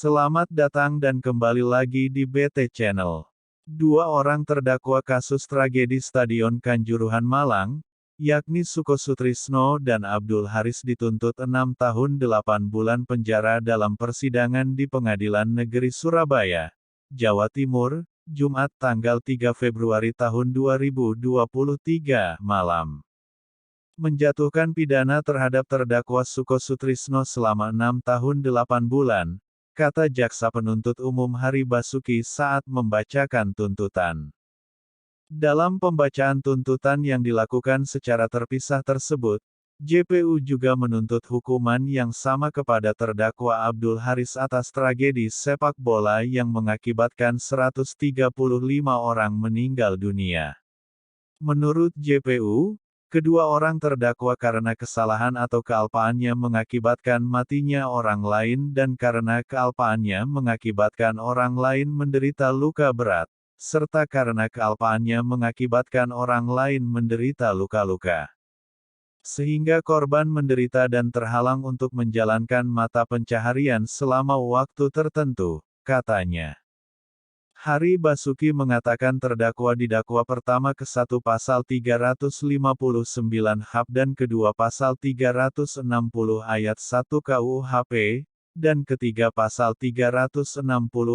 Selamat datang dan kembali lagi di BT Channel. Dua orang terdakwa kasus tragedi Stadion Kanjuruhan Malang, yakni Suko Sutrisno dan Abdul Haris dituntut 6 tahun 8 bulan penjara dalam persidangan di Pengadilan Negeri Surabaya, Jawa Timur, Jumat tanggal 3 Februari tahun 2023 malam. Menjatuhkan pidana terhadap terdakwa Suko Sutrisno selama 6 tahun 8 bulan, kata Jaksa Penuntut Umum Hari Basuki saat membacakan tuntutan. Dalam pembacaan tuntutan yang dilakukan secara terpisah tersebut, JPU juga menuntut hukuman yang sama kepada terdakwa Abdul Haris atas tragedi sepak bola yang mengakibatkan 135 orang meninggal dunia. Menurut JPU, kedua orang terdakwa karena kesalahan atau kealpaannya mengakibatkan matinya orang lain dan karena kealpaannya mengakibatkan orang lain menderita luka berat, serta karena kealpaannya mengakibatkan orang lain menderita luka-luka. Sehingga korban menderita dan terhalang untuk menjalankan mata pencaharian selama waktu tertentu, katanya. Hari Basuki mengatakan terdakwa didakwa pertama ke-1 pasal 359 HAP dan kedua pasal 360 ayat 1 KUHP, dan ketiga pasal 360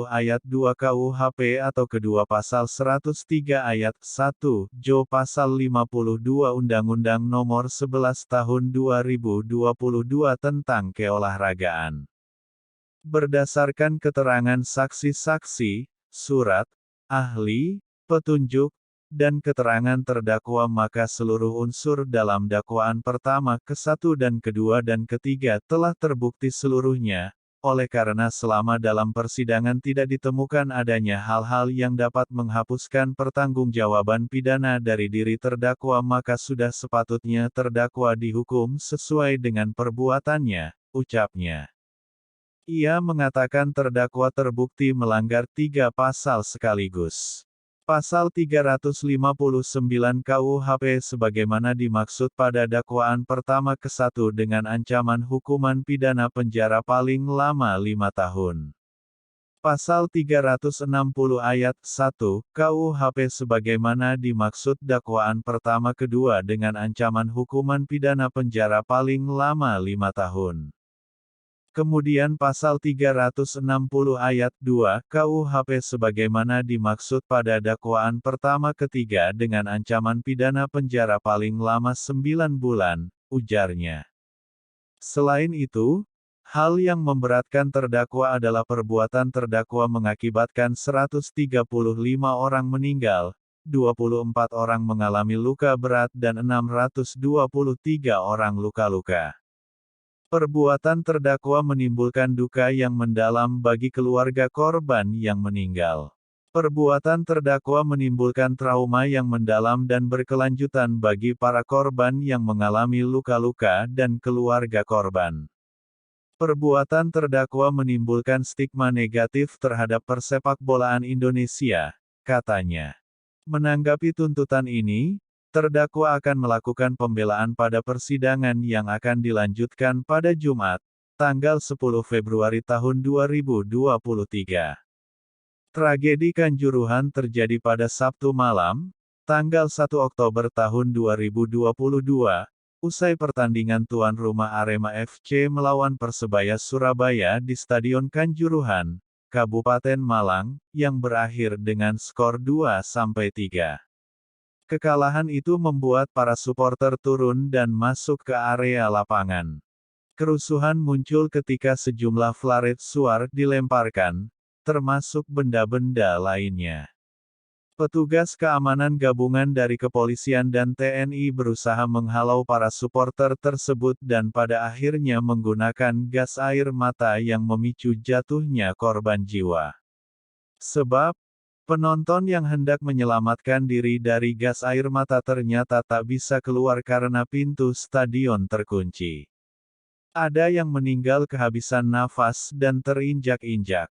ayat 2 KUHP atau kedua pasal 103 ayat 1 Jo pasal 52 Undang-Undang Nomor 11 Tahun 2022 tentang Keolahragaan. Berdasarkan keterangan saksi-saksi, surat, ahli, petunjuk, dan keterangan terdakwa maka seluruh unsur dalam dakwaan pertama, ke-1 dan kedua dan ketiga telah terbukti seluruhnya, oleh karena selama dalam persidangan tidak ditemukan adanya hal-hal yang dapat menghapuskan pertanggungjawaban pidana dari diri terdakwa maka sudah sepatutnya terdakwa dihukum sesuai dengan perbuatannya, ucapnya. Ia mengatakan terdakwa terbukti melanggar 3 pasal sekaligus. Pasal 359 KUHP sebagaimana dimaksud pada dakwaan pertama ke-1 dengan ancaman hukuman pidana penjara paling lama 5 tahun. Pasal 360 ayat 1 KUHP sebagaimana dimaksud dakwaan pertama kedua dengan ancaman hukuman pidana penjara paling lama 5 tahun. Kemudian pasal 360 ayat 2 KUHP sebagaimana dimaksud pada dakwaan pertama ketiga dengan ancaman pidana penjara paling lama 9 bulan, ujarnya. Selain itu, hal yang memberatkan terdakwa adalah perbuatan terdakwa mengakibatkan 135 orang meninggal, 24 orang mengalami luka berat dan 623 orang luka-luka. Perbuatan terdakwa menimbulkan duka yang mendalam bagi keluarga korban yang meninggal. Perbuatan terdakwa menimbulkan trauma yang mendalam dan berkelanjutan bagi para korban yang mengalami luka-luka dan keluarga korban. Perbuatan terdakwa menimbulkan stigma negatif terhadap persepakbolaan Indonesia, katanya. Menanggapi tuntutan ini, terdakwa akan melakukan pembelaan pada persidangan yang akan dilanjutkan pada Jumat, tanggal 10 Februari tahun 2023. Tragedi Kanjuruhan terjadi pada Sabtu malam, tanggal 1 Oktober tahun 2022, usai pertandingan tuan rumah Arema FC melawan Persebaya Surabaya di Stadion Kanjuruhan, Kabupaten Malang, yang berakhir dengan skor 2-3. Kekalahan itu membuat para supporter turun dan masuk ke area lapangan. Kerusuhan muncul ketika sejumlah flaret suar dilemparkan, termasuk benda-benda lainnya. Petugas keamanan gabungan dari kepolisian dan TNI berusaha menghalau para supporter tersebut dan pada akhirnya menggunakan gas air mata yang memicu jatuhnya korban jiwa. Sebab, penonton yang hendak menyelamatkan diri dari gas air mata ternyata tak bisa keluar karena pintu stadion terkunci. Ada yang meninggal kehabisan nafas dan terinjak-injak.